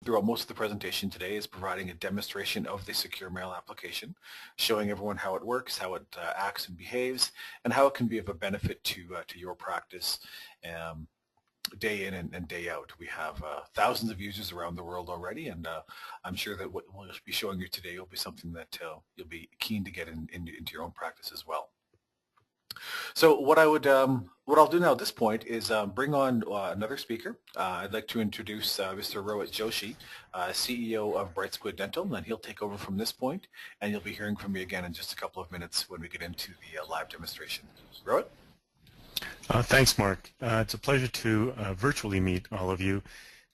throughout most of the presentation today is providing a demonstration of the secure mail application, showing everyone how it works, how it acts and behaves, and how it can be of a benefit to your practice day in and day out. We have thousands of users around the world already, and I'm sure that what we'll be showing you today will be something that you'll be keen to get into your own practice as well. So what I'll do now at this point is bring on another speaker. I'd like to introduce Mr. Rohit Joshi, CEO of BrightsquidDental, and he'll take over from this point, and you'll be hearing from me again in just a couple of minutes when we get into the live demonstration. Rohit? Thanks, Mark. It's a pleasure to virtually meet all of you.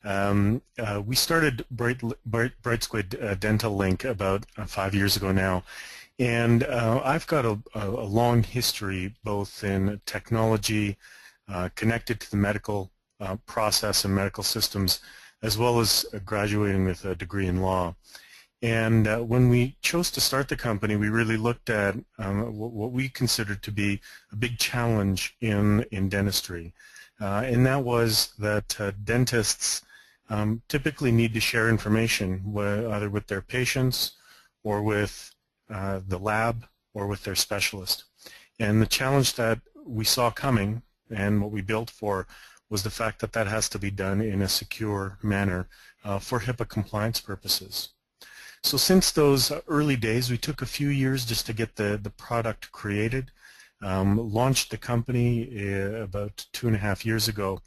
We started BrightSquid Dental Link about 5 years ago now, and I've got a long history both in technology connected to the medical process and medical systems, as well as graduating with a degree in law. And when we chose to start the company, we really looked at what we considered to be a big challenge in dentistry. And that was that dentists typically need to share information either with their patients or with the lab or with their specialist. And the challenge that we saw coming and what we built for was the fact that that has to be done in a secure manner for HIPAA compliance purposes. So since those early days, we took a few years just to get the product created, launched the company about 2.5 years ago,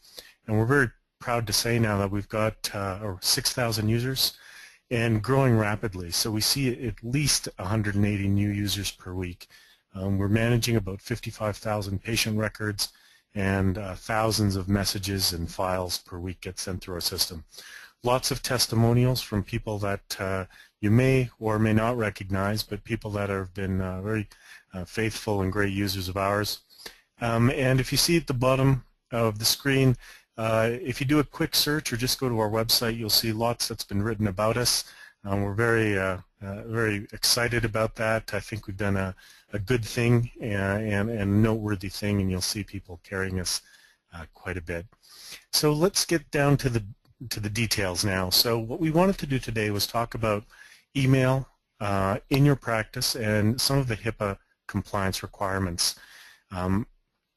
and we're very proud to say now that we've got 6,000 users and growing rapidly. So we see at least 180 new users per week. We're managing about 55,000 patient records, and thousands of messages and files per week get sent through our system. Lots of testimonials from people that you may or may not recognize, but people that have been very faithful and great users of ours. And if you see at the bottom of the screen, if you do a quick search or just go to our website, you'll see lots that's been written about us. We're very excited about that. I think we've done a good thing and a noteworthy thing, and you'll see people carrying us quite a bit. So let's get down to the details now. So what we wanted to do today was talk about email in your practice and some of the HIPAA compliance requirements.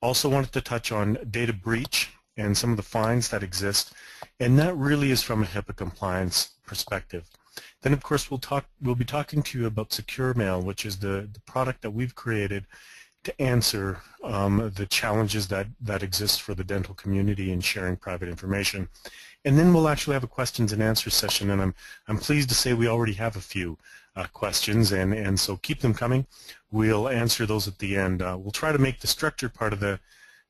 Also wanted to touch on data breach and some of the fines that exist, and that really is from a HIPAA compliance perspective. Then of course we'll be talking to you about secure mail, which is the product that we've created to answer the challenges that exist for the dental community in sharing private information. And then we'll actually have a questions and answers session, and I'm pleased to say we already have a few questions, and so keep them coming. We'll answer those at the end. We'll try to make the structured part of the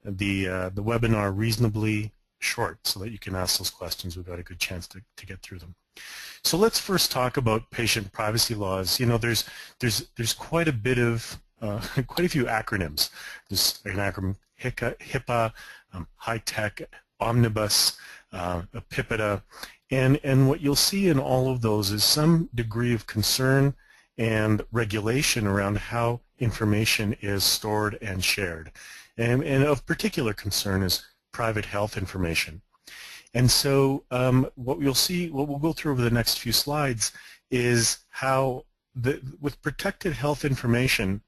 webinar reasonably short so that you can ask those questions. We've got a good chance to get through them. So let's first talk about patient privacy laws. You know, there's quite a bit of quite a few acronyms. There's an acronym HIPAA, high-tech, omnibus, PIPEDA, and what you'll see in all of those is some degree of concern and regulation around how information is stored and shared. And of particular concern is private health information. And so what we'll go through over the next few slides is how with protected health information,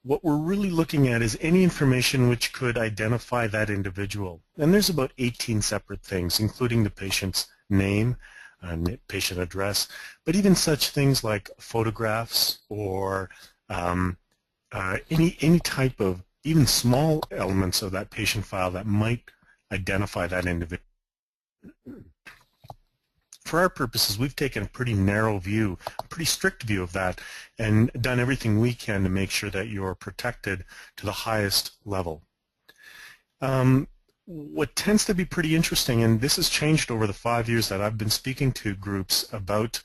what we're really looking at is any information which could identify that individual. And there's about 18 separate things, including the patient's name, patient address, but even such things like photographs or any type of even small elements of that patient file that might identify that individual. For our purposes, we've taken a pretty narrow view, a pretty strict view of that, and done everything we can to make sure that you're protected to the highest level. What tends to be pretty interesting, and this has changed over the 5 years that I've been speaking to groups about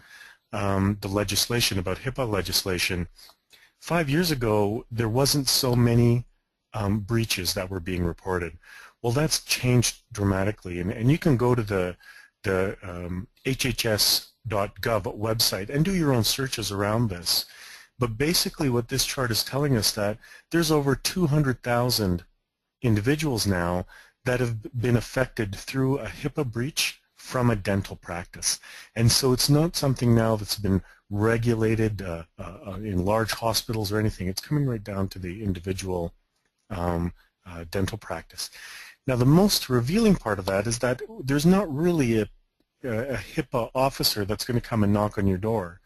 the legislation, about HIPAA legislation. 5 years ago, there wasn't so many breaches that were being reported. Well, that's changed dramatically, and you can go to the HHS.gov website and do your own searches around this. But basically what this chart is telling us that there's over 200,000 individuals now that have been affected through a HIPAA breach from a dental practice. And so it's not something now that's been regulated in large hospitals or anything. It's coming right down to the individual dental practice. Now, the most revealing part of that is that there's not really a HIPAA officer that's going to come and knock on your door,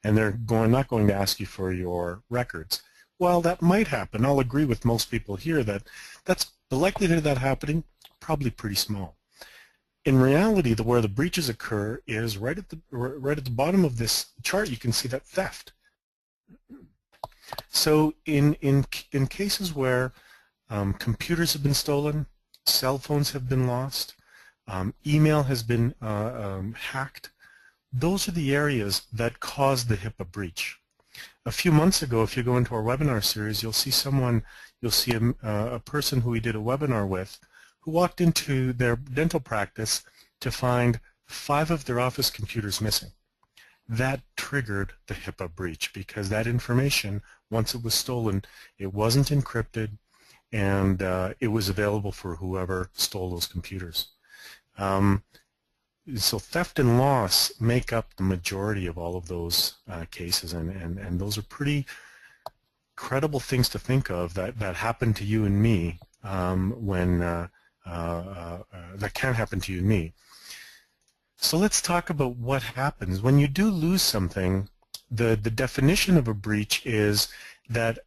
and they're not going to ask you for your records. While that might happen, I'll agree with most people here that the likelihood of that happening probably pretty small. In reality, where the breaches occur is right at the bottom of this chart. You can see that theft. So in cases where computers have been stolen, cell phones have been lost, email has been hacked, those are the areas that cause the HIPAA breach. A few months ago, if you go into our webinar series, you'll see a person who we did a webinar with who walked into their dental practice to find 5 of their office computers missing. That triggered the HIPAA breach because that information, once it was stolen, it wasn't encrypted, and it was available for whoever stole those computers. So theft and loss make up the majority of all of those cases, and those are pretty credible things to think of that happen to you and me that can happen to you and me. So let's talk about what happens when you do lose something. The definition of a breach is that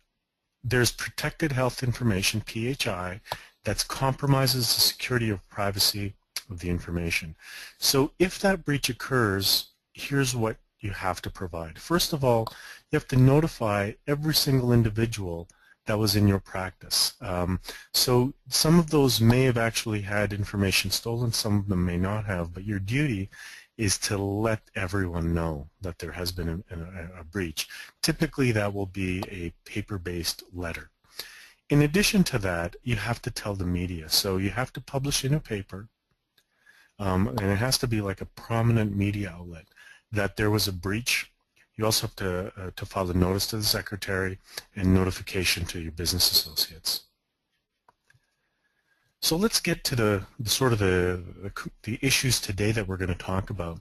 there's protected health information, PHI, that compromises the security or privacy of the information. So if that breach occurs, here's what you have to provide. First of all, you have to notify every single individual that was in your practice. So some of those may have actually had information stolen, some of them may not have, but your duty is to let everyone know that there has been a breach. Typically that will be a paper-based letter. In addition to that, you have to tell the media. So you have to publish in a paper, and it has to be like a prominent media outlet, that there was a breach. You also have to file a notice to the secretary and notification to your business associates. So let's get to the issues today that we're going to talk about.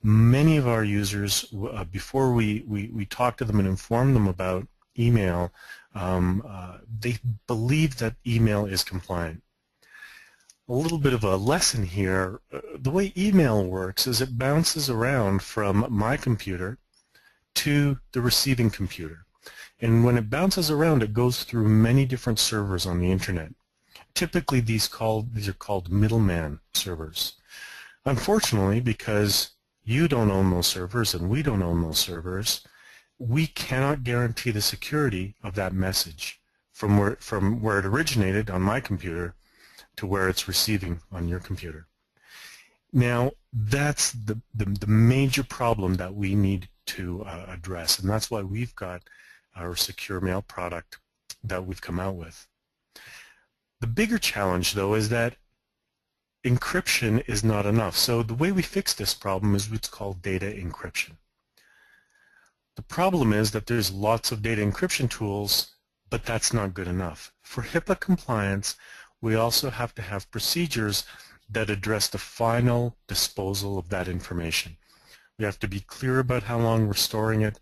Many of our users, before we talk to them and inform them about email, they believe that email is compliant. A little bit of a lesson here. The way email works is it bounces around from my computer to the receiving computer. And when it bounces around, it goes through many different servers on the internet. Typically these are called middleman servers. Unfortunately, because you don't own those servers and we don't own those servers, we cannot guarantee the security of that message from where it originated on my computer to where it's receiving on your computer. Now, that's the major problem that we need to address, and that's why we've got our secure mail product that we've come out with. The bigger challenge, though, is that encryption is not enough. So the way we fix this problem is what's called data encryption. The problem is that there's lots of data encryption tools, but that's not good enough. For HIPAA compliance, we also have to have procedures that address the final disposal of that information. We have to be clear about how long we're storing it.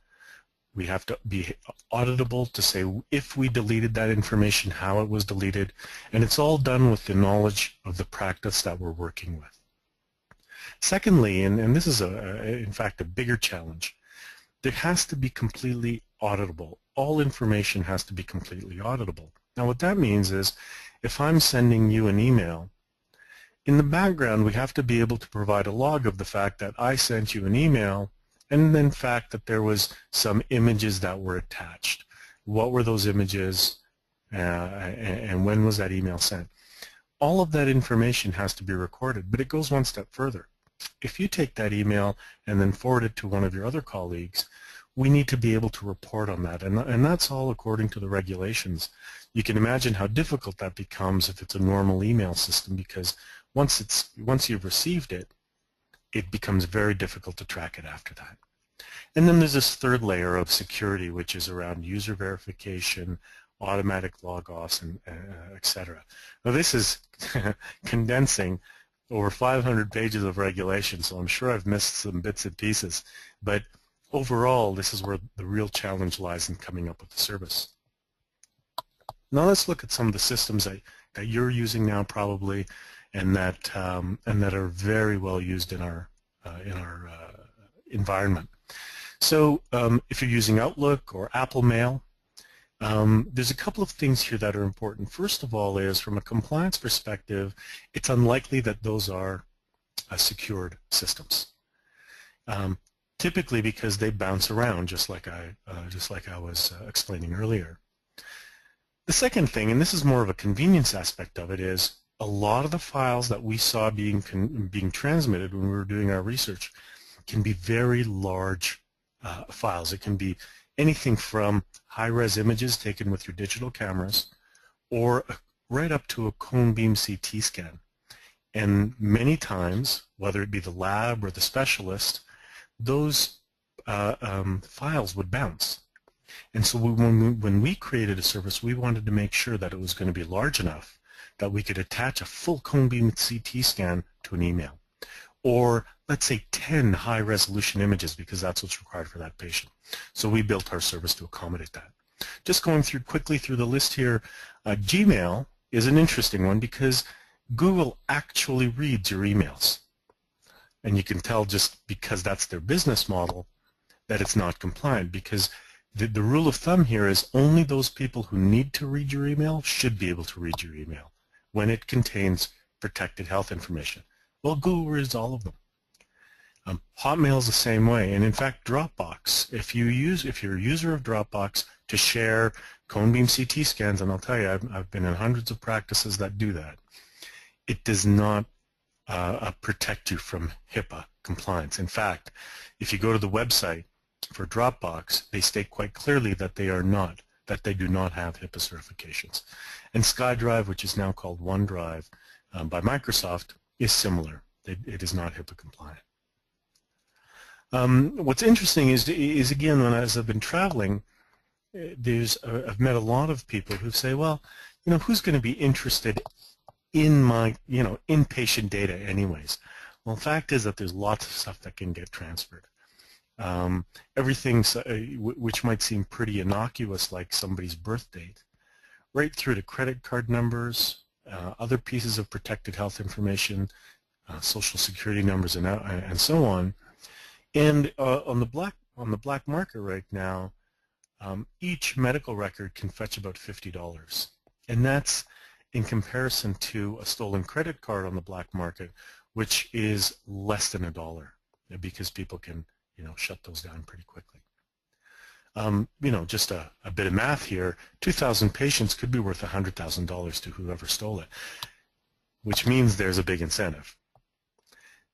We have to be auditable to say if we deleted that information, how it was deleted, and it's all done with the knowledge of the practice that we're working with. Secondly, and this is in fact a bigger challenge, there has to be completely auditable. All information has to be completely auditable. Now what that means is if I'm sending you an email, in the background we have to be able to provide a log of the fact that I sent you an email, and then fact that there was some images that were attached. What were those images, and when was that email sent? All of that information has to be recorded, but it goes one step further. If you take that email and then forward it to one of your other colleagues, we need to be able to report on that, and that's all according to the regulations. You can imagine how difficult that becomes if it's a normal email system, because once you've received it, it becomes very difficult to track it after that. And then there's this third layer of security, which is around user verification, automatic log-offs, and etc. Now this is condensing over 500 pages of regulation, so I'm sure I've missed some bits and pieces. But overall, this is where the real challenge lies in coming up with the service. Now let's look at some of the systems that you're using now probably, and that are very well used in our environment. So if you're using Outlook or Apple Mail, there's a couple of things here that are important. First of all is, from a compliance perspective, it's unlikely that those are secured systems. Typically because they bounce around, just like I was explaining earlier. The second thing, and this is more of a convenience aspect of it, is a lot of the files that we saw being transmitted when we were doing our research can be very large files. It can be anything from high-res images taken with your digital cameras, or right up to a cone beam CT scan. And many times, whether it be the lab or the specialist, those files would bounce. And so when we created a service, we wanted to make sure that it was going to be large enough that we could attach a full cone beam CT scan to an email. Or let's say 10 high-resolution images, because that's what's required for that patient. So we built our service to accommodate that. Just going quickly through the list here, Gmail is an interesting one because Google actually reads your emails. And you can tell, just because that's their business model, that it's not compliant, because the rule of thumb here is only those people who need to read your email should be able to read your email when it contains protected health information. Well, Google reads all of them. Hotmail is the same way, and in fact, Dropbox. If you're a user of Dropbox to share cone beam CT scans, and I'll tell you, I've been in hundreds of practices that do that, it does not protect you from HIPAA compliance. In fact, if you go to the website for Dropbox, they state quite clearly that they do not have HIPAA certifications. And SkyDrive, which is now called OneDrive by Microsoft, is similar. It is not HIPAA compliant. What's interesting is again, as I've been traveling, I've met a lot of people who say, well, who's going to be interested in my, inpatient data anyways? Well, the fact is that there's lots of stuff that can get transferred. Everything which might seem pretty innocuous, like somebody's birth date, right through to credit card numbers, other pieces of protected health information, social security numbers, and so on. And on the black market right now, each medical record can fetch about $50, and that's in comparison to a stolen credit card on the black market, which is less than $1, because people can shut those down pretty quickly. Just a bit of math here, 2,000 patients could be worth $100,000 to whoever stole it, which means there's a big incentive.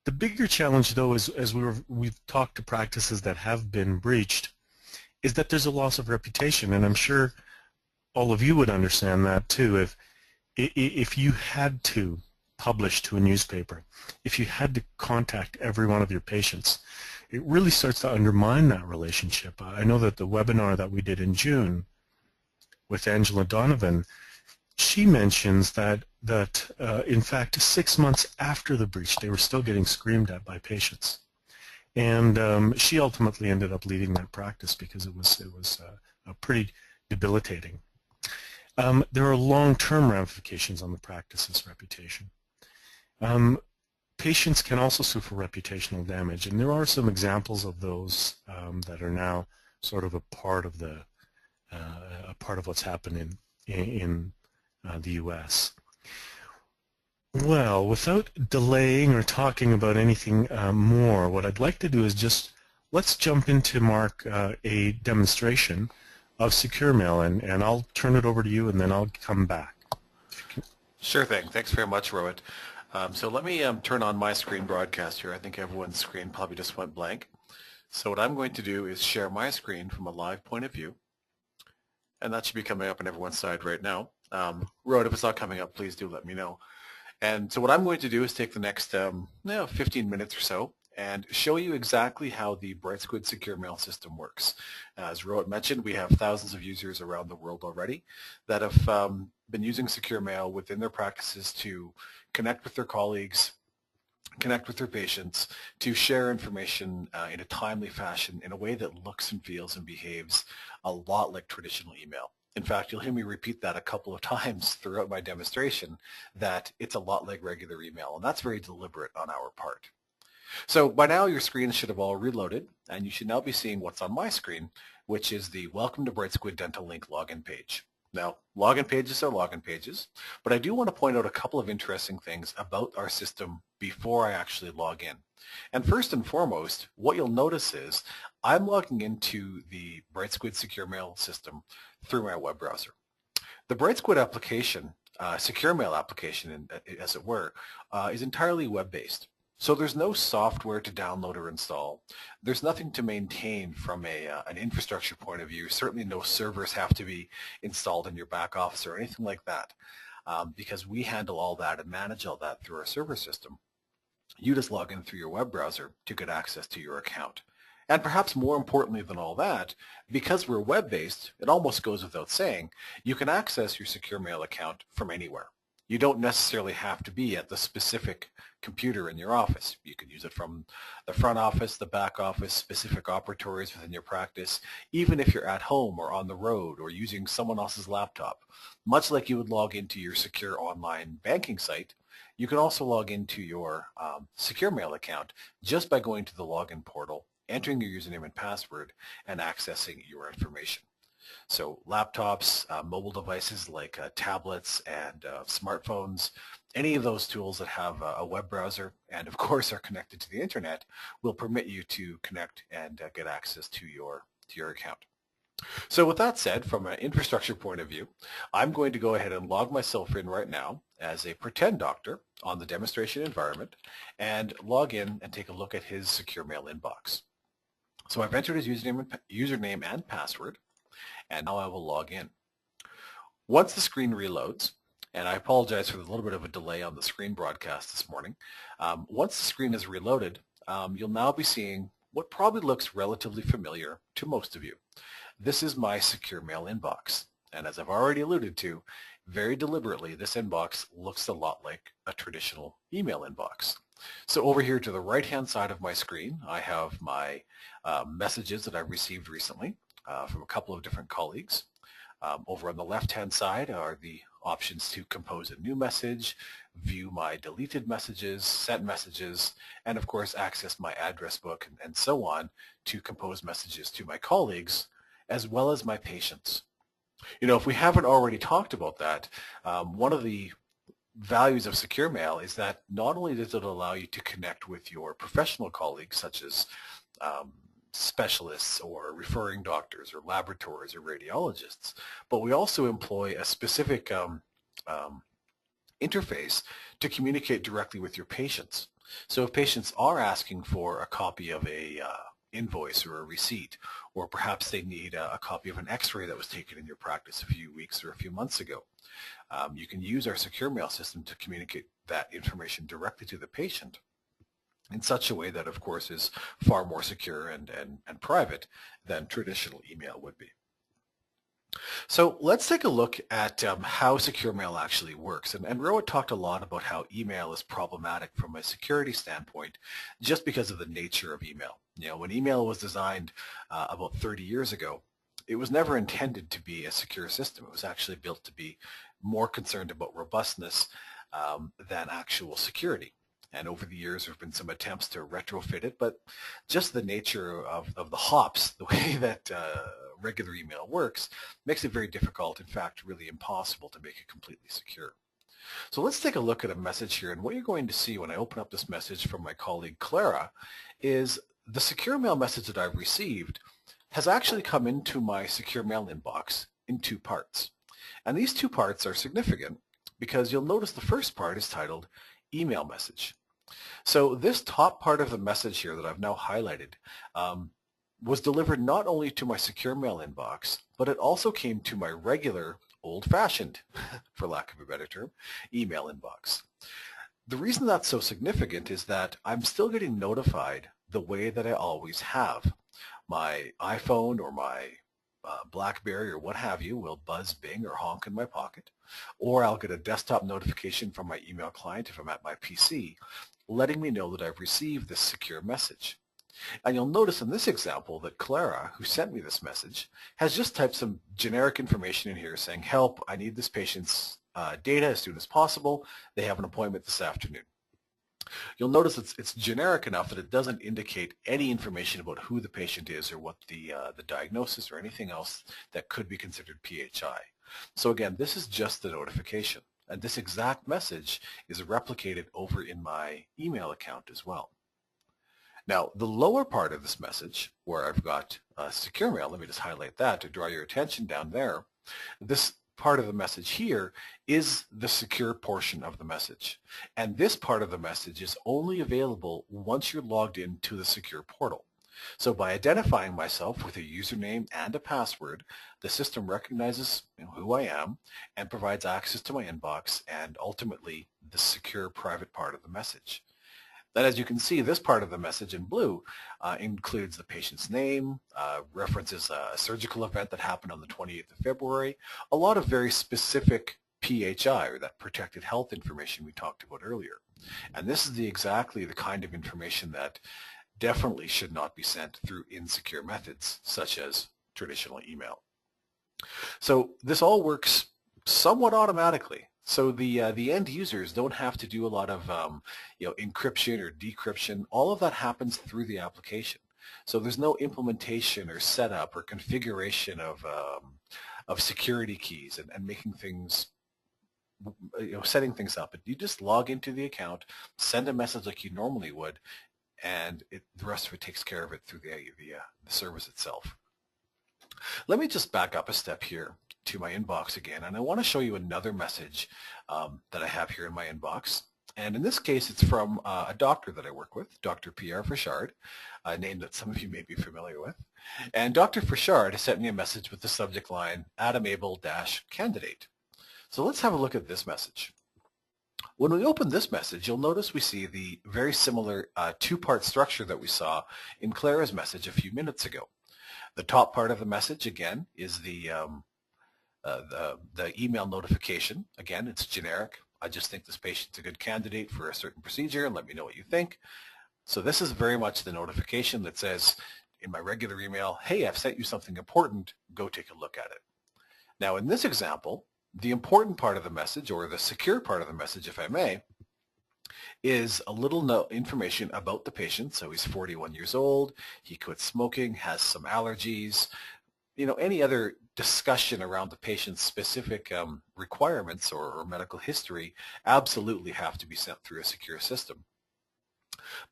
The bigger challenge, though, is, as we've talked to practices that have been breached, is that there's a loss of reputation, and I'm sure all of you would understand that too. If you had to publish to a newspaper, if you had to contact every one of your patients, it really starts to undermine that relationship. I know that the webinar that we did in June with Angela Donovan, she mentions that in fact 6 months after the breach, they were still getting screamed at by patients, and she ultimately ended up leaving that practice because it was pretty debilitating. There are long-term ramifications on the practice's reputation. Patients can also sue for reputational damage, and there are some examples of those that are now sort of a part of what's happened in the U.S. Well, without delaying or talking about anything more, what I'd like to do is let's jump into, Mark, a demonstration of Secure Mail, and I'll turn it over to you, and then I'll come back. Sure thing. Thanks very much, Rohit. So let me turn on my screen broadcast here. I think everyone's screen probably just went blank. So what I'm going to do is share my screen from a live point of view, and that should be coming up on everyone's side right now. Rohit, if it's not coming up, please do let me know. And so what I'm going to do is take the next 15 minutes or so and show you exactly how the BrightsquidDentalLtd Secure Mail system works. As Rohit mentioned, we have thousands of users around the world already that have been using Secure Mail within their practices to connect with their colleagues, connect with their patients, to share information in a timely fashion in a way that looks and feels and behaves a lot like traditional email. In fact, you'll hear me repeat that a couple of times throughout my demonstration, that it's a lot like regular email, and that's very deliberate on our part. So by now your screens should have all reloaded, and you should now be seeing what's on my screen, which is the Welcome to Brightsquid Dental Link login page. Now, login pages are login pages, but I do want to point out a couple of interesting things about our system before I actually log in. And first and foremost, what you'll notice is I'm logging into the BrightSquid Secure Mail system through my web browser. The BrightSquid application, Secure Mail application, as it were, is entirely web-based. So there's no software to download or install. There's nothing to maintain from an infrastructure point of view. Certainly no servers have to be installed in your back office or anything like that, because we handle all that and manage all that through our server system. You just log in through your web browser to get access to your account. And perhaps more importantly than all that, because we're web-based, it almost goes without saying, you can access your Secure Mail account from anywhere. You don't necessarily have to be at the specific computer in your office. You can use it from the front office, the back office, specific operatories within your practice, even if you're at home or on the road or using someone else's laptop. Much like you would log into your secure online banking site, you can also log into your Secure Mail account just by going to the login portal, entering your username and password, and accessing your information. So laptops, mobile devices like tablets and smartphones, any of those tools that have a web browser and of course are connected to the internet will permit you to connect and get access to your account. So with that said, from an infrastructure point of view, I'm going to go ahead and log myself in right now as a pretend doctor on the demonstration environment and log in and take a look at his Secure Mail inbox. So I've entered his username and password, and now I will log in. Once the screen reloads, and I apologize for the little bit of a delay on the screen broadcast this morning, once the screen is reloaded, you'll now be seeing what probably looks relatively familiar to most of you. This is my Secure Mail inbox, and as I've already alluded to, very deliberately, this inbox looks a lot like a traditional email inbox. So over here to the right-hand side of my screen, I have my messages that I've received recently from a couple of different colleagues. Over on the left-hand side are the options to compose a new message, view my deleted messages, sent messages, and of course access my address book and so on to compose messages to my colleagues as well as my patients. You know, if we haven't already talked about that, one of the values of Secure Mail is that not only does it allow you to connect with your professional colleagues such as specialists or referring doctors or laboratories or radiologists, but we also employ a specific interface to communicate directly with your patients. So if patients are asking for a copy of a invoice or a receipt, or perhaps they need a copy of an x-ray that was taken in your practice a few weeks or a few months ago, you can use our Secure Mail system to communicate that information directly to the patient in such a way that, of course, is far more secure and private than traditional email would be. So let's take a look at how Secure Mail actually works. And Rohit talked a lot about how email is problematic from a security standpoint just because of the nature of email. You know, when email was designed about 30 years ago, it was never intended to be a secure system. It was actually built to be more concerned about robustness than actual security. And over the years, there have been some attempts to retrofit it, but just the nature of the hops, the way that regular email works, makes it very difficult, in fact, really impossible to make it completely secure. So let's take a look at a message here, and what you're going to see when I open up this message from my colleague Clara is the Secure Mail message that I've received has actually come into my Secure Mail inbox in two parts. And these two parts are significant because you'll notice the first part is titled Email Message. So this top part of the message here that I've now highlighted was delivered not only to my Secure Mail inbox, but it also came to my regular, old-fashioned, for lack of a better term, email inbox. The reason that's so significant is that I'm still getting notified the way that I always have. My iPhone or my BlackBerry or what have you will buzz, bing, or honk in my pocket, or I'll get a desktop notification from my email client if I'm at my PC, letting me know that I've received this secure message. And you'll notice in this example that Clara, who sent me this message, has just typed some generic information in here saying, help, I need this patient's data as soon as possible. They have an appointment this afternoon. You'll notice it's generic enough that it doesn't indicate any information about who the patient is or what the diagnosis or anything else that could be considered PHI. So again, this is just the notification. And this exact message is replicated over in my email account as well. Now, the lower part of this message, where I've got secure mail, let me just highlight that to draw your attention down there. This part of the message here is the secure portion of the message. And this part of the message is only available once you're logged into the secure portal. So by identifying myself with a username and a password, the system recognizes who I am and provides access to my inbox and ultimately the secure private part of the message. Then as you can see, this part of the message in blue includes the patient's name, references a surgical event that happened on the 28th of February, a lot of very specific PHI, or that protected health information we talked about earlier. And this is exactly the kind of information that definitely should not be sent through insecure methods, such as traditional email. So this all works somewhat automatically. So the end users don't have to do a lot of encryption or decryption. All of that happens through the application. So there's no implementation or setup or configuration of security keys and making things, setting things up. You just log into the account, send a message like you normally would, and the rest of it takes care of it through the service itself. Let me just back up a step here to my inbox again, and I want to show you another message that I have here in my inbox. And in this case, it's from a doctor that I work with, Dr. Pierre Frichard, a name that some of you may be familiar with. And Dr. Frichard has sent me a message with the subject line, Adam Abel-candidate. So let's have a look at this message. When we open this message, you'll notice we see the very similar two-part structure that we saw in Clara's message a few minutes ago. The top part of the message, again, is the email notification. Again, it's generic. I just think this patient's a good candidate for a certain procedure, and let me know what you think. So this is very much the notification that says in my regular email, hey, I've sent you something important, go take a look at it. Now in this example, the important part of the message, or the secure part of the message, if I may, is a little information about the patient. So he's 41 years old, he quit smoking, has some allergies, any other discussion around the patient's specific requirements or medical history absolutely have to be sent through a secure system.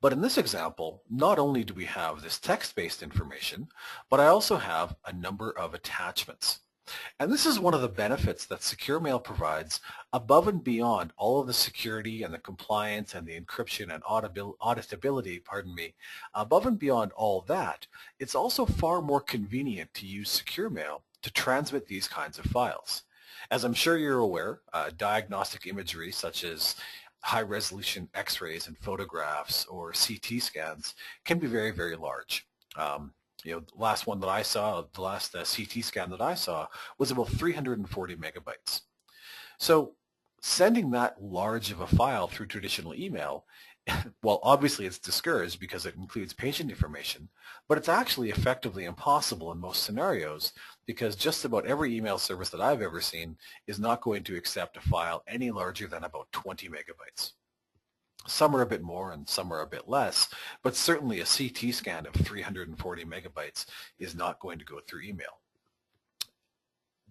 But in this example, not only do we have this text-based information, but I also have a number of attachments. And this is one of the benefits that Secure Mail provides above and beyond all of the security and the compliance and the encryption and auditability, above and beyond all that, it's also far more convenient to use Secure Mail to transmit these kinds of files. As I'm sure you're aware, diagnostic imagery such as high-resolution X-rays and photographs or CT scans can be very, very large. The last one that I saw, the last CT scan that I saw was about 340 megabytes. So sending that large of a file through traditional email, well, obviously it's discouraged because it includes patient information, but it's actually effectively impossible in most scenarios because just about every email service that I've ever seen is not going to accept a file any larger than about 20 megabytes. Some are a bit more and some are a bit less, but certainly a CT scan of 340 megabytes is not going to go through email.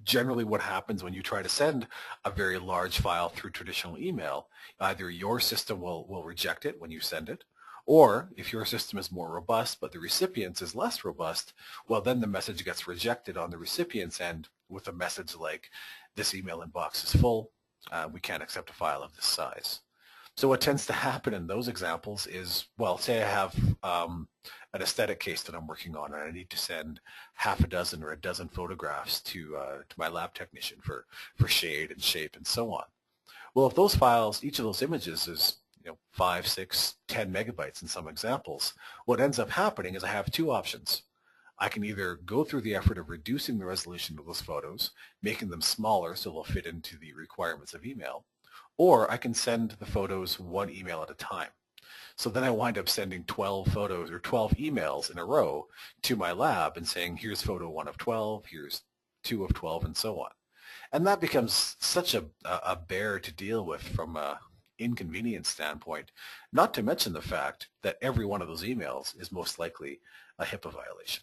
Generally what happens when you try to send a very large file through traditional email, either your system will reject it when you send it, or if your system is more robust but the recipient's is less robust, well then the message gets rejected on the recipient's end with a message like, this email inbox is full, we can't accept a file of this size. So what tends to happen in those examples is, well, say I have an aesthetic case that I'm working on and I need to send half a dozen or a dozen photographs to my lab technician for shade and shape and so on. Well, if those files, each of those images is 5, 6, 10 megabytes in some examples, what ends up happening is I have two options. I can either go through the effort of reducing the resolution of those photos, making them smaller so they'll fit into the requirements of email, or I can send the photos one email at a time. So then I wind up sending 12 photos or 12 emails in a row to my lab and saying, here's photo 1 of 12, here's 2 of 12, and so on. And that becomes such a bear to deal with from a inconvenience standpoint, not to mention the fact that every one of those emails is most likely a HIPAA violation.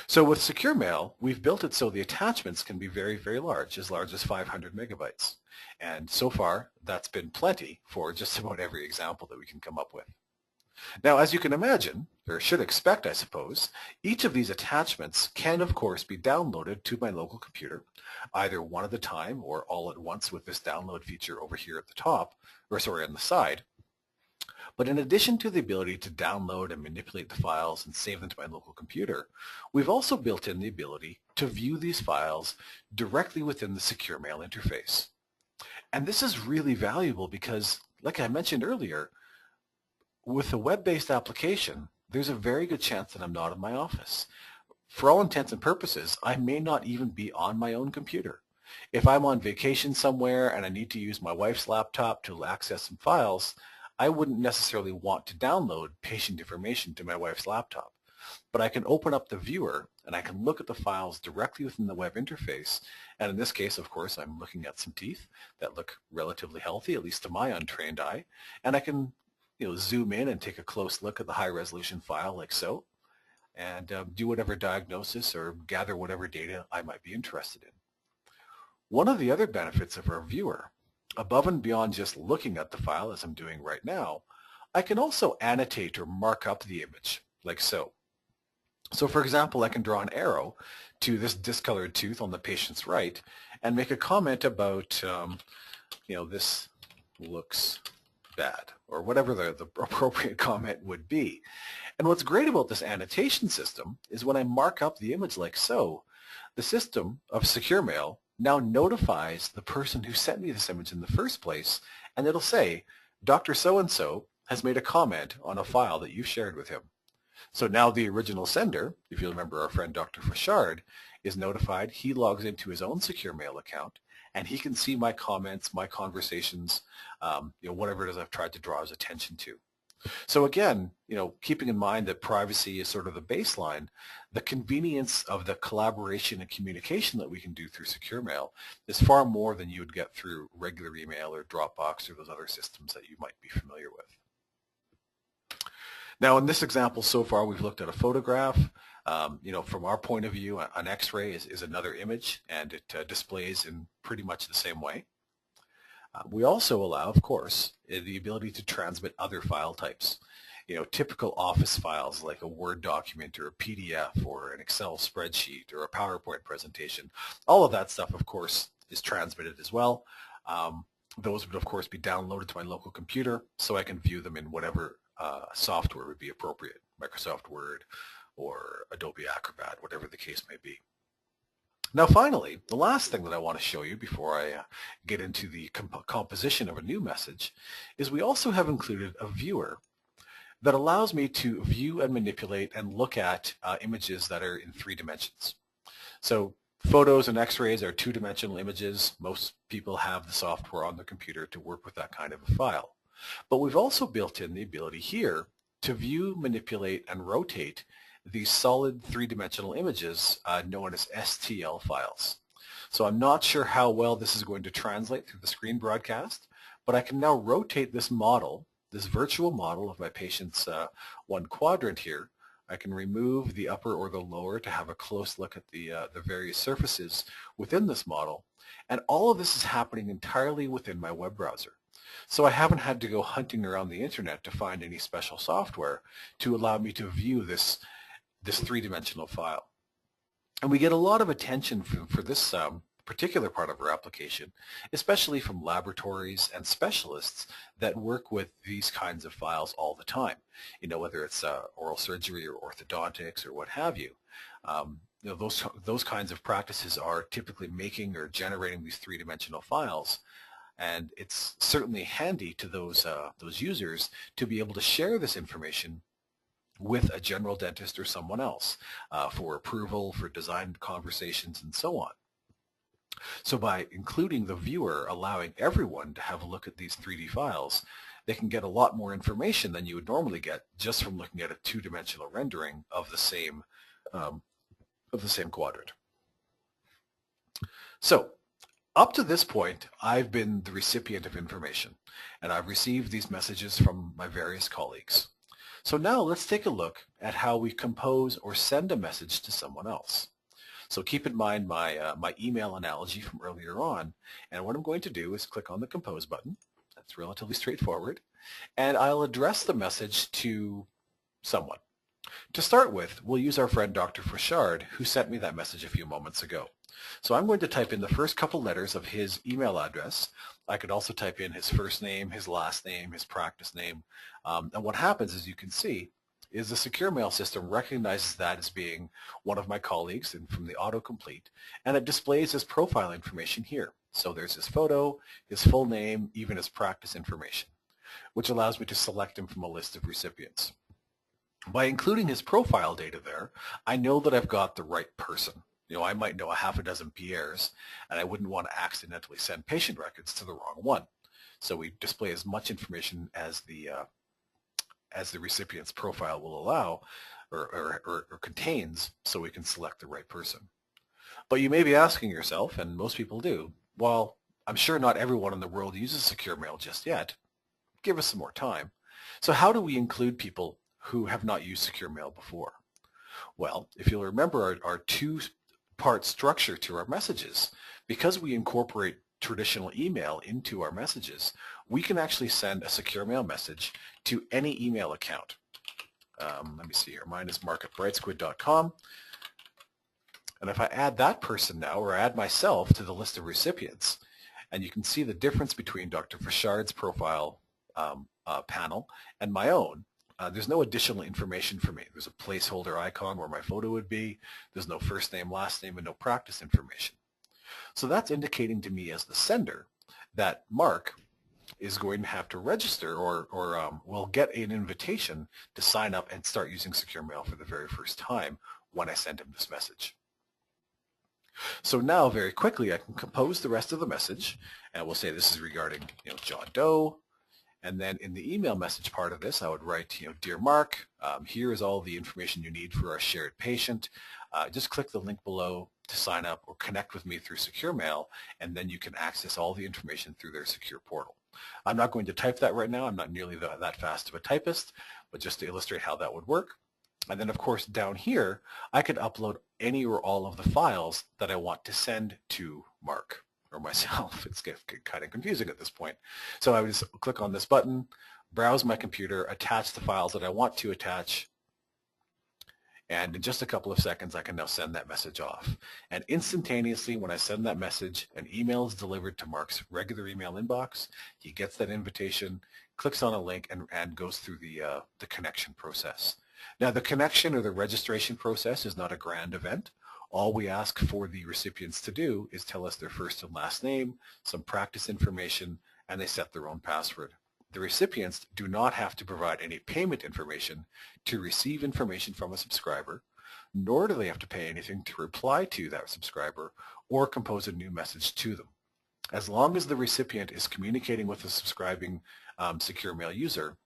So with Secure Mail, we've built it so the attachments can be very, very large as 500 megabytes. And so far, that's been plenty for just about every example that we can come up with. Now, as you can imagine, or should expect, I suppose, each of these attachments can, of course, be downloaded to my local computer, either one at a time or all at once with this download feature over here at the top, or sorry, on the side. But in addition to the ability to download and manipulate the files and save them to my local computer, we've also built in the ability to view these files directly within the Secure Mail interface. And this is really valuable because, like I mentioned earlier, with a web-based application, there's a very good chance that I'm not in my office. For all intents and purposes, I may not even be on my own computer. If I'm on vacation somewhere and I need to use my wife's laptop to access some files, I wouldn't necessarily want to download patient information to my wife's laptop. But I can open up the viewer and I can look at the files directly within the web interface. And in this case, of course, I'm looking at some teeth that look relatively healthy, at least to my untrained eye. And I can zoom in and take a close look at the high-resolution file like so, and do whatever diagnosis or gather whatever data I might be interested in. One of the other benefits of our viewer, above and beyond just looking at the file as I'm doing right now, I can also annotate or mark up the image like so. So for example, I can draw an arrow to this discolored tooth on the patient's right and make a comment about, this looks bad, or whatever the appropriate comment would be. And what's great about this annotation system is when I mark up the image like so, the system of Secure Mail now notifies the person who sent me this image in the first place, and it'll say, Dr. So-and-so has made a comment on a file that you shared with him. So now the original sender, if you remember our friend Dr. Fashard, is notified. He logs into his own Secure Mail account, and he can see my comments, my conversations, whatever it is I've tried to draw his attention to. So again, keeping in mind that privacy is sort of the baseline, the convenience of the collaboration and communication that we can do through Secure Mail is far more than you would get through regular email or Dropbox or those other systems that you might be familiar with. Now, in this example so far, we've looked at a photograph. From our point of view, an X-ray is another image, and it displays in pretty much the same way. We also allow, of course, the ability to transmit other file types. Typical office files like a Word document or a PDF or an Excel spreadsheet or a PowerPoint presentation. All of that stuff, of course, is transmitted as well. Those would, of course, be downloaded to my local computer so I can view them in whatever software would be appropriate, Microsoft Word or Adobe Acrobat, whatever the case may be. Now finally, the last thing that I want to show you before I get into the composition of a new message is we also have included a viewer that allows me to view and manipulate and look at images that are in 3 dimensions. So photos and X-rays are 2-dimensional images. Most people have the software on their computer to work with that kind of a file. But we've also built in the ability here to view, manipulate, and rotate these solid 3-dimensional images known as STL files. So I'm not sure how well this is going to translate through the screen broadcast, but I can now rotate this model, this virtual model of my patient's one quadrant here. I can remove the upper or the lower to have a close look at the various surfaces within this model. And all of this is happening entirely within my web browser. So I haven't had to go hunting around the internet to find any special software to allow me to view this 3-dimensional file. And we get a lot of attention for this particular part of our application, especially from laboratories and specialists that work with these kinds of files all the time. Whether it's oral surgery or orthodontics or what have you. Those kinds of practices are typically making or generating these 3-dimensional files. And it's certainly handy to those users to be able to share this information with a general dentist or someone else for approval, for design conversations, and so on. So by including the viewer, allowing everyone to have a look at these 3D files, they can get a lot more information than you would normally get just from looking at a two-dimensional rendering of the same quadrant. So up to this point, I've been the recipient of information, and I've received these messages from my various colleagues. So now let's take a look at how we compose or send a message to someone else. So keep in mind my email analogy from earlier on, and what I'm going to do is click on the Compose button. That's relatively straightforward, and I'll address the message to someone. To start with, we'll use our friend Dr. Fauchard, who sent me that message a few moments ago. So I'm going to type in the first couple letters of his email address. I could also type in his first name, his last name, his practice name. And what happens, as you can see, is the secure mail system recognizes that as being one of my colleagues and from the autocomplete, and it displays his profile information here. So there's his photo, his full name, even his practice information, which allows me to select him from a list of recipients. By including his profile data there, I know that I've got the right person. You know, I might know a half a dozen Pierres, and I wouldn't want to accidentally send patient records to the wrong one. So we display as much information as the recipient's profile will allow or contains, so we can select the right person. But you may be asking yourself, and most people do, well, I'm sure not everyone in the world uses secure mail just yet. Give us some more time. So how do we include people who have not used secure mail before? Well, if you'll remember our two-part structure to our messages, because we incorporate traditional email into our messages, we can actually send a secure mail message to any email account. Let me see here. Mine is mark@brightsquid.com. And if I add that person now, or add myself to the list of recipients, and you can see the difference between Dr. Fauchard's profile panel and my own. There's no additional information for me. There's a placeholder icon where my photo would be. There's no first name, last name, and no practice information. So that's indicating to me as the sender that Mark is going to have to register or will get an invitation to sign up and start using secure mail for the very first time when I send him this message. So now very quickly I can compose the rest of the message, and we'll say this is regarding John Doe. And then in the email message part of this, I would write, Dear Mark, here is all the information you need for our shared patient. Just click the link below to sign up or connect with me through secure mail, and then you can access all the information through their secure portal. I'm not going to type that right now. I'm not nearly that fast of a typist, but just to illustrate how that would work. And then, of course, down here, I could upload any or all of the files that I want to send to Mark or myself. It's getting kind of confusing at this point. So I would just click on this button, browse my computer, attach the files that I want to attach, and in just a couple of seconds, I can now send that message off. And instantaneously, when I send that message, an email is delivered to Mark's regular email inbox. He gets that invitation, clicks on a link, and goes through the connection process. Now, the connection or the registration process is not a grand event. All we ask for the recipients to do is tell us their first and last name, some practice information, and they set their own password. The recipients do not have to provide any payment information to receive information from a subscriber, nor do they have to pay anything to reply to that subscriber or compose a new message to them. As long as the recipient is communicating with the subscribing secure mail user,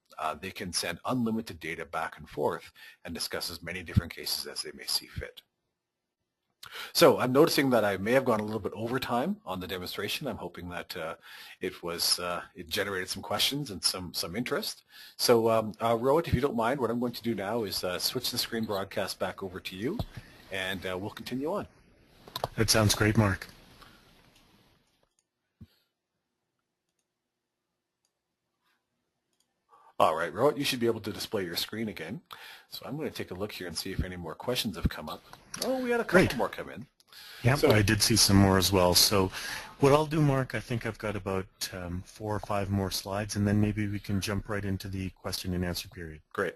they can send unlimited data back and forth and discuss as many different cases as they may see fit. So I'm noticing that I may have gone a little bit over time on the demonstration. I'm hoping that it generated some questions and some interest. So Rohit, if you don't mind, what I'm going to do now is switch the screen broadcast back over to you, and we'll continue on. That sounds great, Mark. All right, Rohit, you should be able to display your screen again. So I'm going to take a look here and see if any more questions have come up. Oh, we had a couple more come in. Yeah, so I did see some more as well. So what I'll do, Mark, I think I've got about 4 or 5 more slides, and then maybe we can jump right into the question and answer period. Great.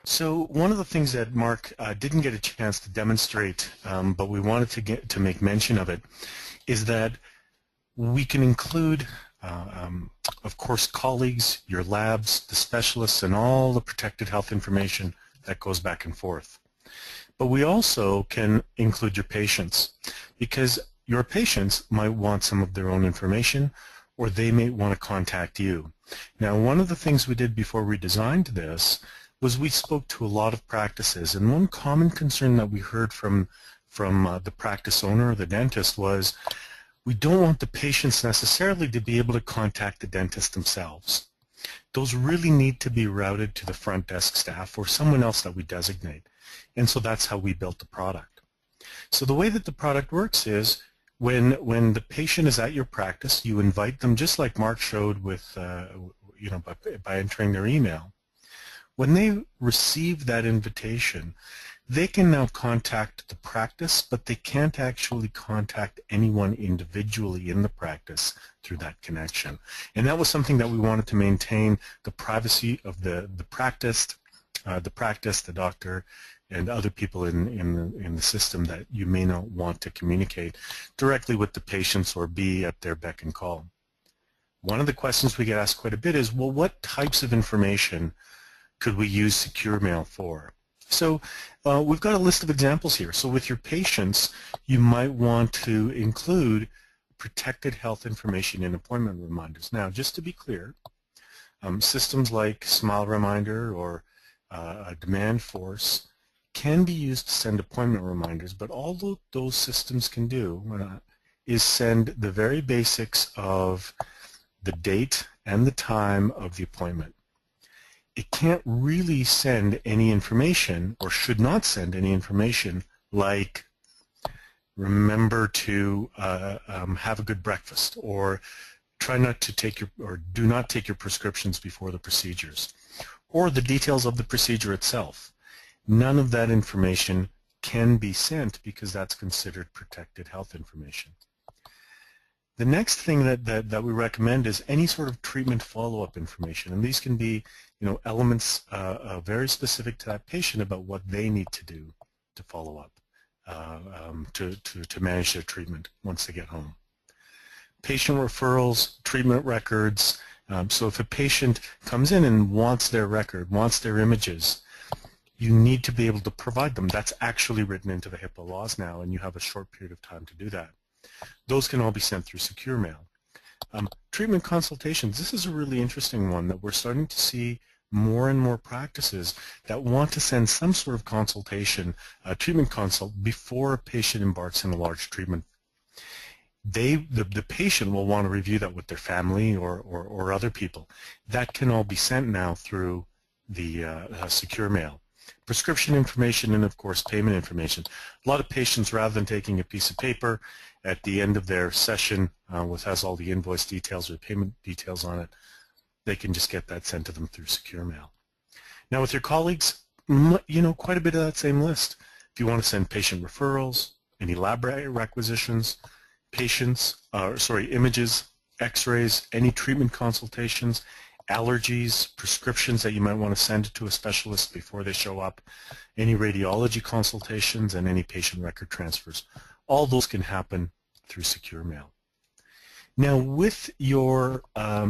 So one of the things that Mark didn't get a chance to demonstrate, but we wanted to make mention of it, is that we can include of course, colleagues, your labs, the specialists, and all the protected health information that goes back and forth. But we also can include your patients, because your patients might want some of their own information, or they may want to contact you. Now, one of the things we did before we designed this was we spoke to a lot of practices, and one common concern that we heard from the practice owner or the dentist was, we don't want the patients necessarily to be able to contact the dentist themselves. Those really need to be routed to the front desk staff or someone else that we designate. And so that's how we built the product. So the way that the product works is when the patient is at your practice, you invite them, just like Mark showed with, by entering their email. When they receive that invitation, they can now contact the practice, but they can't actually contact anyone individually in the practice through that connection. And that was something that we wanted to maintain, the privacy of the practice, the doctor, and other people in the system that you may not want to communicate directly with the patients or be at their beck and call. One of the questions we get asked quite a bit is, well, what types of information could we use secure mail for? So we've got a list of examples here. So with your patients, you might want to include protected health information in appointment reminders. Now, just to be clear, systems like Smile Reminder or Demand Force can be used to send appointment reminders, but all those systems can do is send the very basics of the date and the time of the appointment. It can't really send any information, or should not send any information, like remember to have a good breakfast, or try not to take or do not take your prescriptions before the procedures, or the details of the procedure itself. None of that information can be sent because that's considered protected health information. The next thing that we recommend is any sort of treatment follow-up information, and these can be, elements very specific to that patient about what they need to do to follow up, to manage their treatment once they get home. Patient referrals, treatment records. So if a patient comes in and wants their record, wants their images, you need to be able to provide them. That's actually written into the HIPAA laws now, and you have a short period of time to do that. Those can all be sent through secure mail. Treatment consultations, this is a really interesting one that we're starting to see more and more practices that want to send some sort of consultation, treatment consult, before a patient embarks in a large treatment. The patient will want to review that with their family or other people. That can all be sent now through the secure mail. Prescription information and, of course, payment information. A lot of patients, rather than taking a piece of paper at the end of their session which has all the invoice details or payment details on it, they can just get that sent to them through secure mail. Now with your colleagues, quite a bit of that same list. If you want to send patient referrals, any lab requisitions, images, x-rays, any treatment consultations, allergies, prescriptions that you might want to send to a specialist before they show up, any radiology consultations, and any patient record transfers. All those can happen through secure mail. Now with your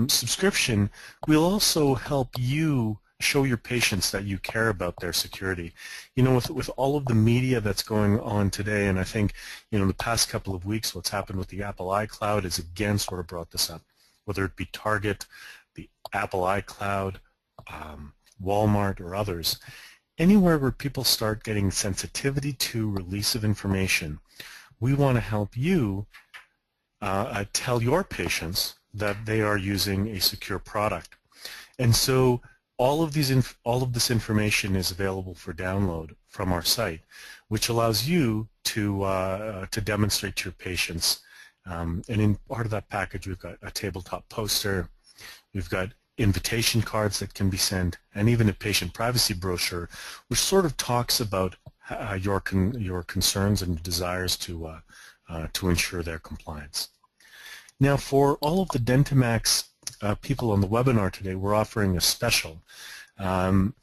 subscription, we'll also help you show your patients that you care about their security. With all of the media that's going on today, and I think, the past couple of weeks, what's happened with the Apple iCloud has again sort of brought this up, whether it be Target, the Apple iCloud, Walmart, or others. Anywhere where people start getting sensitivity to release of information, we want to help you tell your patients that they are using a secure product. And so all of this information is available for download from our site, which allows you to demonstrate to your patients. And in part of that package, we've got a tabletop poster, we've got invitation cards that can be sent, and even a patient privacy brochure, which sort of talks about your concerns and desires to ensure their compliance. Now, for all of the Dentamax people on the webinar today, we're offering a special. And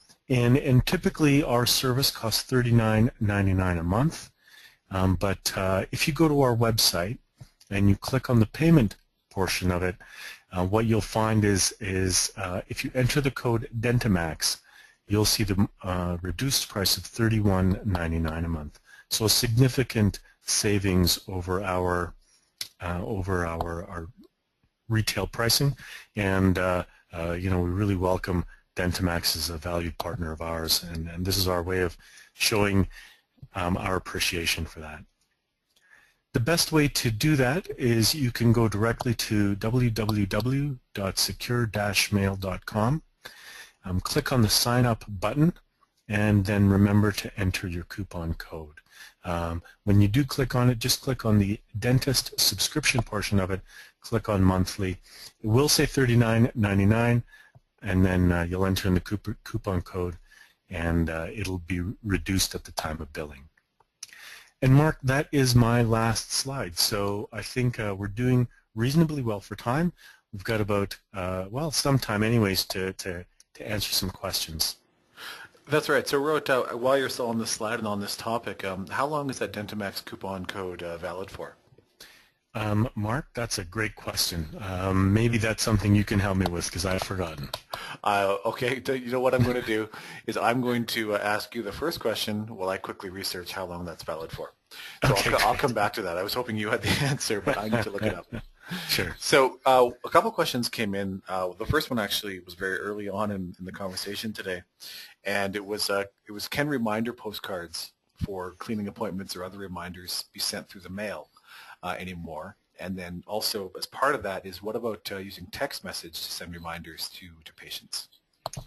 typically our service costs $39.99 a month. But if you go to our website and you click on the payment portion of it, what you'll find is if you enter the code Dentamax, you'll see the reduced price of $31.99 a month. So a significant savings over our retail pricing, and you know, we really welcome Dentamax as a valued partner of ours, and this is our way of showing our appreciation for that. The best way to do that is you can go directly to www.secure-mail.com, click on the sign up button, and then remember to enter your coupon code. When you do click on it, just click on the dentist subscription portion of it, click on monthly. It will say $39.99, and then you'll enter in the coupon code, and it'll be reduced at the time of billing. And Mark, that is my last slide. So I think we're doing reasonably well for time. We've got about, well, some time anyways to answer some questions. That's right. So while you're still on this slide and on this topic, how long is that Dentamax coupon code valid for? Mark, that's a great question. Maybe that's something you can help me with because I've forgotten. Okay, you know what I'm going to do is I'm going to ask you the first question while I quickly research how long that's valid for. So okay, I'll come back to that. I was hoping you had the answer, but I need to look it up. Sure. So a couple questions came in. The first one actually was very early on in the conversation today, and it was can reminder postcards for cleaning appointments or other reminders be sent through the mail anymore? And then also as part of that is what about using text message to send reminders to patients?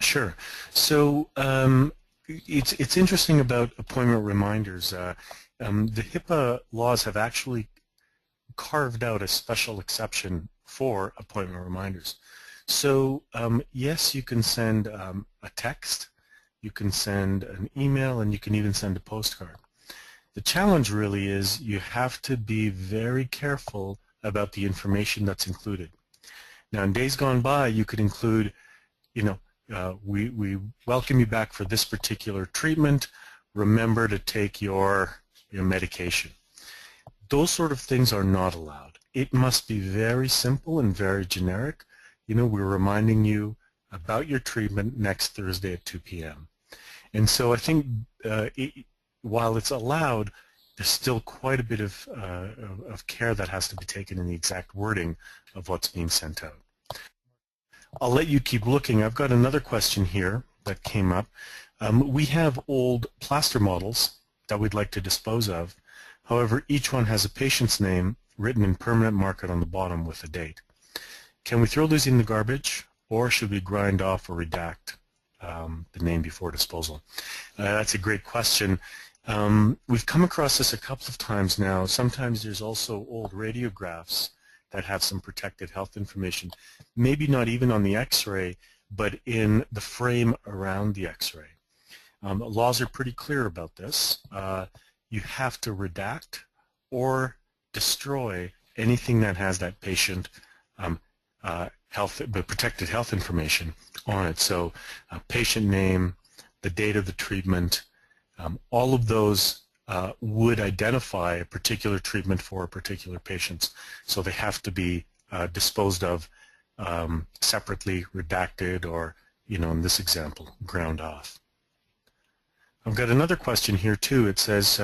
Sure. So it's interesting about appointment reminders. The HIPAA laws have actually carved out a special exception for appointment reminders. So yes, you can send a text, you can send an email, and you can even send a postcard. The challenge really is you have to be very careful about the information that's included. Now, in days gone by, you could include, you know, we welcome you back for this particular treatment. Remember to take your medication. Those sort of things are not allowed. It must be very simple and very generic. You know, we're reminding you about your treatment next Thursday at 2 p.m. And so I think while it's allowed, there's still quite a bit of care that has to be taken in the exact wording of what's being sent out. I'll let you keep looking. I've got another question here that came up. We have old plaster models that we'd like to dispose of. However, each one has a patient's name written in permanent marker on the bottom with a date. Can we throw these in the garbage, or should we grind off or redact the name before disposal? That's a great question. We've come across this a couple of times now. Sometimes there's also old radiographs that have some protected health information, maybe not even on the x-ray, but in the frame around the x-ray. Laws are pretty clear about this. You have to redact or destroy anything that has that patient protected health information on it. So patient name, the date of the treatment, all of those would identify a particular treatment for a particular patient. So they have to be disposed of separately, redacted, or, you know, in this example, ground off. I've got another question here too. It says,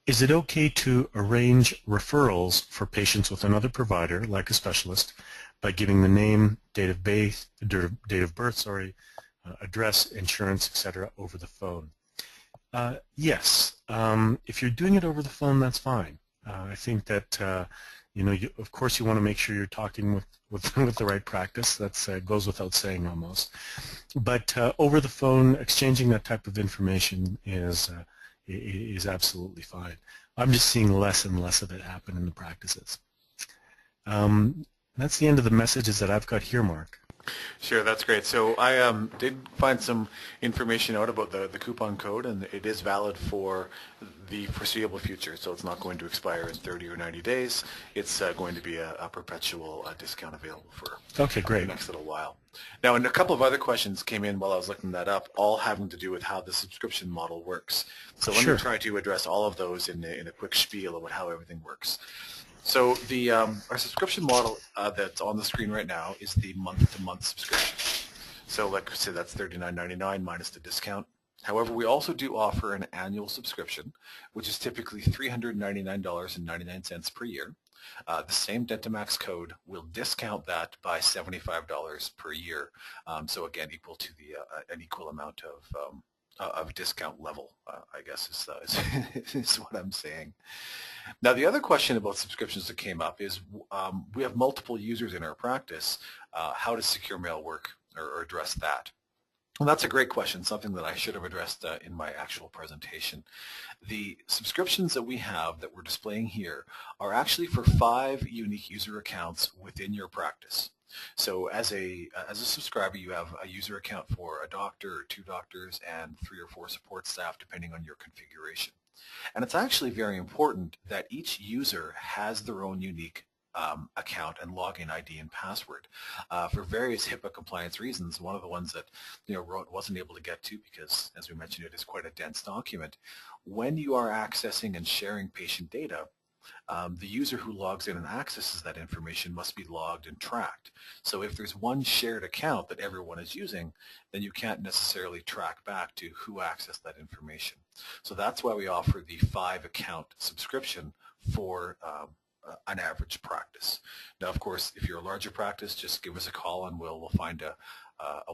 is it okay to arrange referrals for patients with another provider, like a specialist, by giving the name, date of birth, address, insurance, etc., over the phone? Yes. If you're doing it over the phone, that's fine. I think that you know, of course, you want to make sure you're talking with the right practice. That goes without saying almost. But over the phone, exchanging that type of information is absolutely fine. I'm just seeing less and less of it happen in the practices. That's the end of the messages that I've got here, Mark. Sure, that's great. So I did find some information out about the coupon code, and it is valid for the foreseeable future. So it's not going to expire in 30 or 90 days. It's going to be a perpetual discount available for the next little while. Now, and a couple of other questions came in while I was looking that up, all having to do with how the subscription model works. So let me try to address all of those in a quick spiel about how everything works. So the our subscription model that's on the screen right now is the month-to-month subscription. So like I said, that's $39.99 minus the discount. However, we also do offer an annual subscription, which is typically $399.99 per year. the same Dentamax code will discount that by $75 per year. So again, equal to an equal amount of discount level, I guess is what I'm saying. Now, the other question about subscriptions that came up is we have multiple users in our practice. How does secure mail work or address that? Well, that's a great question, something that I should have addressed in my actual presentation. The subscriptions that we have that we're displaying here are actually for 5 unique user accounts within your practice. So as a subscriber, you have a user account for a doctor or 2 doctors and 3 or 4 support staff, depending on your configuration. And it's actually very important that each user has their own unique account and login ID and password. For various HIPAA compliance reasons, one of the ones that Rohit wasn't able to get to because, as we mentioned, it is quite a dense document. When you are accessing and sharing patient data, the user who logs in and accesses that information must be logged and tracked. So if there's one shared account that everyone is using, then you can't necessarily track back to who accessed that information. So that's why we offer the 5 account subscription for an average practice. Now, of course, if you're a larger practice, just give us a call and we'll find a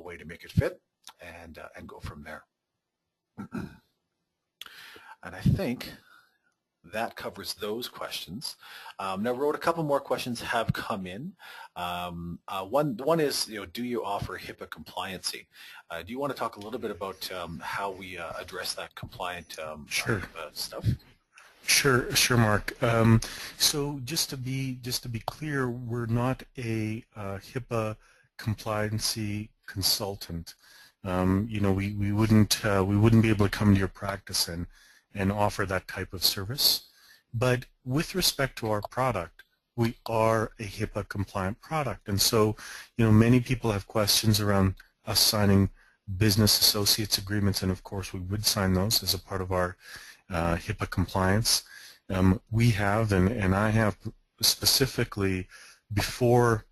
way to make it fit and go from there. And I think that covers those questions. Now, Rohit, a couple more questions have come in. One is, do you offer HIPAA compliancy? Do you want to talk a little bit about how we address that compliant Sure. stuff? Sure, Mark. So just to be clear, we're not a HIPAA compliancy consultant. We wouldn't be able to come to your practice and offer that type of service. But with respect to our product, we are a HIPAA compliant product, and so many people have questions around us signing business associates agreements, and of course we would sign those as a part of our HIPAA compliance. We have, and I have specifically before,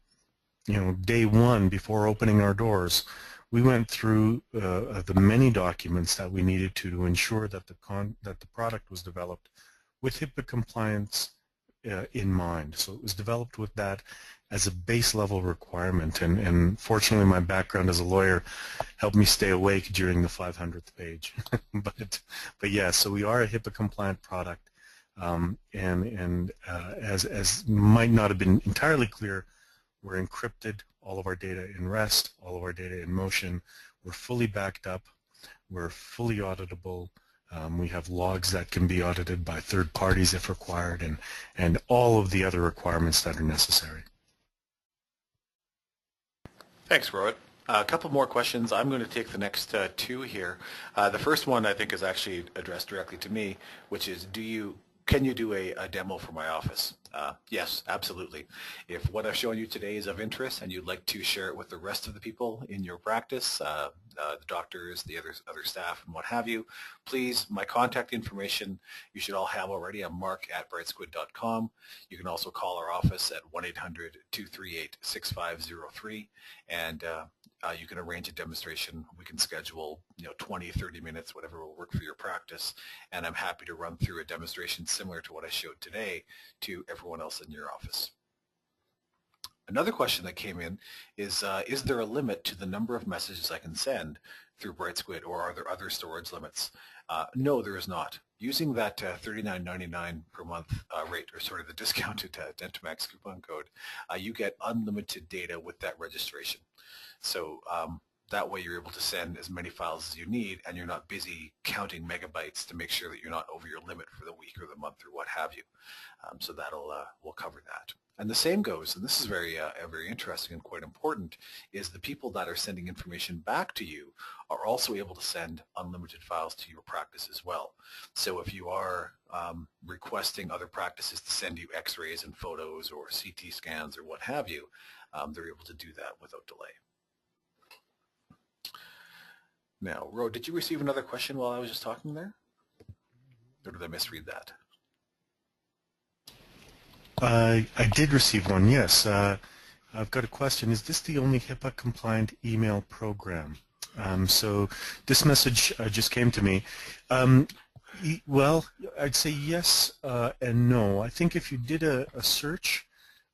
day one, before opening our doors, we went through the many documents that we needed to ensure that the product was developed with HIPAA compliance in mind. So it was developed with that as a base level requirement, and fortunately my background as a lawyer helped me stay awake during the 500th page. but yeah, so we are a HIPAA compliant product, and as might not have been entirely clear, we're encrypted, all of our data in rest, all of our data in motion. We're fully backed up, we're fully auditable. We have logs that can be audited by third parties if required, and all of the other requirements that are necessary. Thanks, Rohit. A couple more questions. I'm going to take the next 2 here. The first one I think is actually addressed directly to me, which is, can you do a demo for my office? Yes, absolutely. If what I've shown you today is of interest and you'd like to share it with the rest of the people in your practice, the doctors, the other staff, and what have you, please, my contact information you should all have already. I'm mark@brightsquid.com. You can also call our office at 1-800-238-6503, and you can arrange a demonstration. We can schedule 20, 30 minutes, whatever will work for your practice, and I'm happy to run through a demonstration similar to what I showed today to everyone else in your office. Another question that came in is there a limit to the number of messages I can send through BrightSquid, or are there other storage limits? No, there is not. Using that $39.99 per month rate, or sort of the discounted Dentamax coupon code, you get unlimited data with that registration. So that way you're able to send as many files as you need, and you're not busy counting megabytes to make sure that you're not over your limit for the week or the month or what have you. So that'll we'll cover that. And the same goes, and this is very interesting and quite important, is the people that are sending information back to you are also able to send unlimited files to your practice as well. So if you are requesting other practices to send you x-rays and photos or CT scans or what have you, they're able to do that without delay. Now, Ro, did you receive another question while I was just talking there? Or did I misread that? I did receive one, yes. I've got a question. Is this the only HIPAA compliant email program? So this message just came to me. Well, I'd say yes and no. I think if you did a search,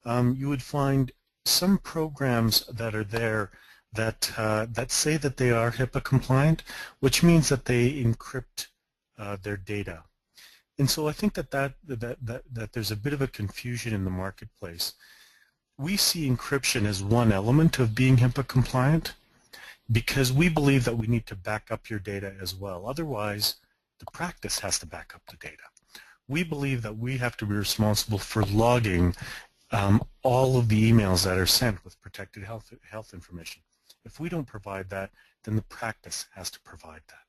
you would find some programs that are there that say that they are HIPAA compliant, which means that they encrypt their data. And so I think that there's a bit of a confusion in the marketplace. We see encryption as one element of being HIPAA compliant because we believe that we need to back up your data as well. Otherwise, the practice has to back up the data. We believe that we have to be responsible for logging all of the emails that are sent with protected health information. If we don't provide that, then the practice has to provide that.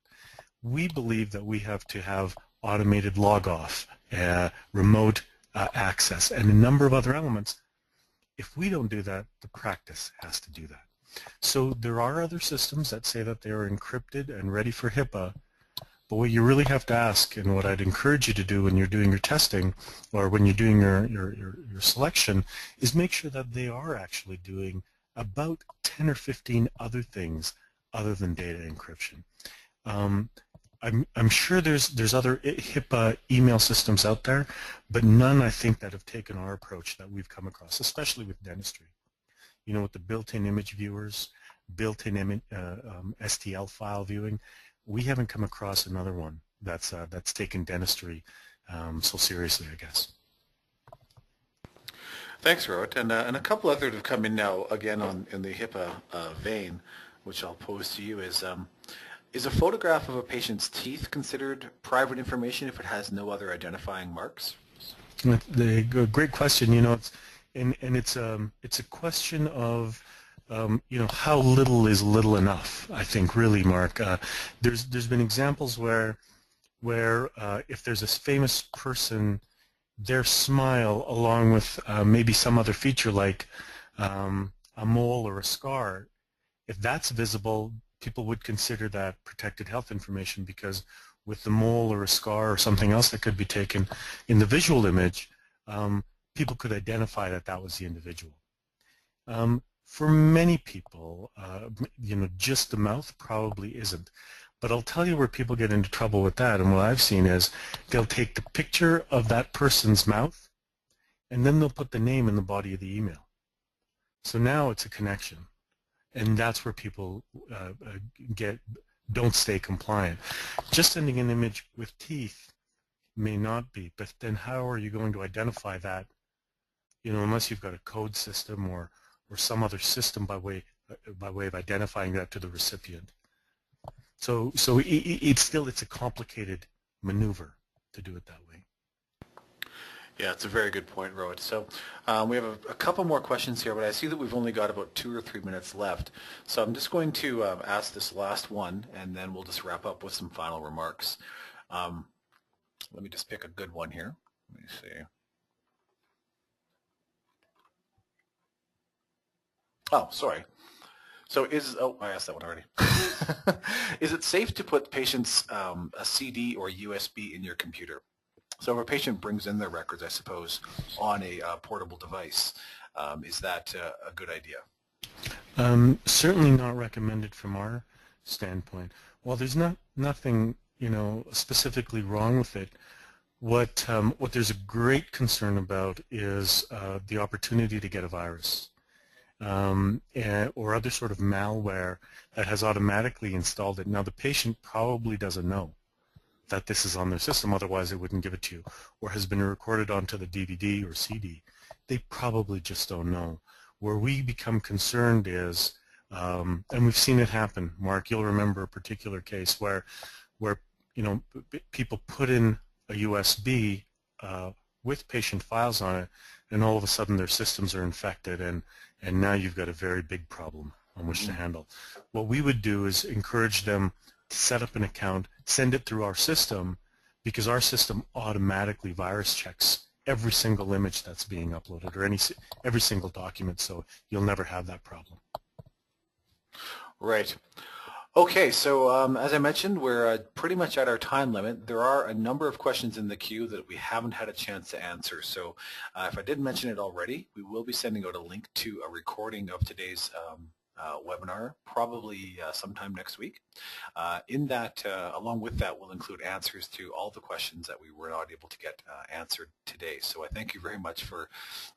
We believe that we have to have automated log-off, remote access, and a number of other elements. If we don't do that, the practice has to do that. So there are other systems that say that they are encrypted and ready for HIPAA, but what you really have to ask, and what I'd encourage you to do when you're doing your testing or when you're doing your selection, is make sure that they are actually doing about 10 or 15 other things other than data encryption. I'm sure there's other HIPAA email systems out there, but none I think that have taken our approach that we've come across, especially with dentistry. You know, with the built-in image viewers, built-in STL file viewing, we haven't come across another one that's taken dentistry so seriously, I guess. Thanks, Rohit. And a couple other that have come in now, again in the HIPAA vein, which I'll pose to you is a photograph of a patient's teeth considered private information if it has no other identifying marks? Great question. You know, it's a question of you know, how little is little enough. I think really, Mark. There's been examples where if there's a famous person, their smile along with maybe some other feature like a mole or a scar, if that's visible, people would consider that protected health information, because with the mole or a scar or something else that could be taken in the visual image, people could identify that that was the individual. For many people, you know, just the mouth probably isn't. But I'll tell you where people get into trouble with that, and what I've seen is they'll take the picture of that person's mouth and then they'll put the name in the body of the email. So now it's a connection. And that's where people don't stay compliant. Just sending an image with teeth may not be, but then how are you going to identify that, you know, unless you've got a code system or some other system by way of identifying that to the recipient. So it's a complicated maneuver to do it that way. Yeah, it's a very good point, Rohit. So we have a couple more questions here, but I see that we've only got about 2 or 3 minutes left. So I'm just going to ask this last one, and then we'll just wrap up with some final remarks. Let me just pick a good one here. Let me see. Oh, sorry. So I asked that one already. Is it safe to put patients a CD or USB in your computer? So if a patient brings in their records, I suppose, on a portable device, is that a good idea? Certainly not recommended from our standpoint. While there's nothing, you know, specifically wrong with it, what there's a great concern about is the opportunity to get a virus or other sort of malware that has automatically installed it. Now the patient probably doesn't know that this is on their system, otherwise they wouldn't give it to you, or has been recorded onto the DVD or CD. They probably just don't know. Where we become concerned is, and we've seen it happen, Mark, you'll remember a particular case where you know, people put in a USB with patient files on it, and all of a sudden their systems are infected, and now you've got a very big problem on which to handle. What we would do is encourage them to set up an account, send it through our system, because our system automatically virus checks every single image that's being uploaded, or every single document, so you'll never have that problem. Right. Okay, so as I mentioned, we're pretty much at our time limit. There are a number of questions in the queue that we haven't had a chance to answer. So if I didn't mention it already, we will be sending out a link to a recording of today's webinar, probably sometime next week. In that, along with that, we'll include answers to all the questions that we were not able to get answered today. So I thank you very much for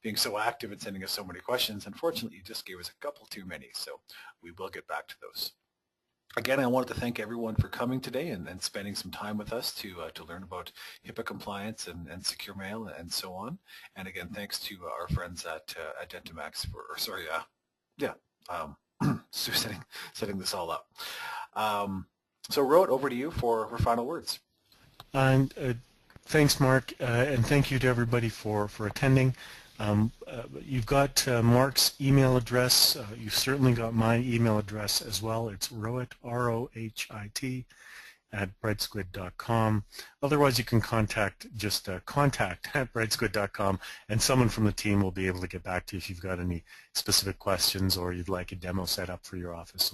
being so active and sending us so many questions. Unfortunately, you just gave us a couple too many, so we will get back to those. Again, I wanted to thank everyone for coming today and spending some time with us to learn about HIPAA compliance and secure mail and so on. And again, thanks to our friends at Dentamax for, or sorry, so setting this all up. So Rohit, over to you for final words. And thanks, Mark, and thank you to everybody for attending. You've got Mark's email address. You've certainly got my email address as well. It's Rohit, R-O-H-I-T, at brightsquid.com. Otherwise, you can contact contact at brightsquid.com, and someone from the team will be able to get back to you if you've got any specific questions or you'd like a demo set up for your office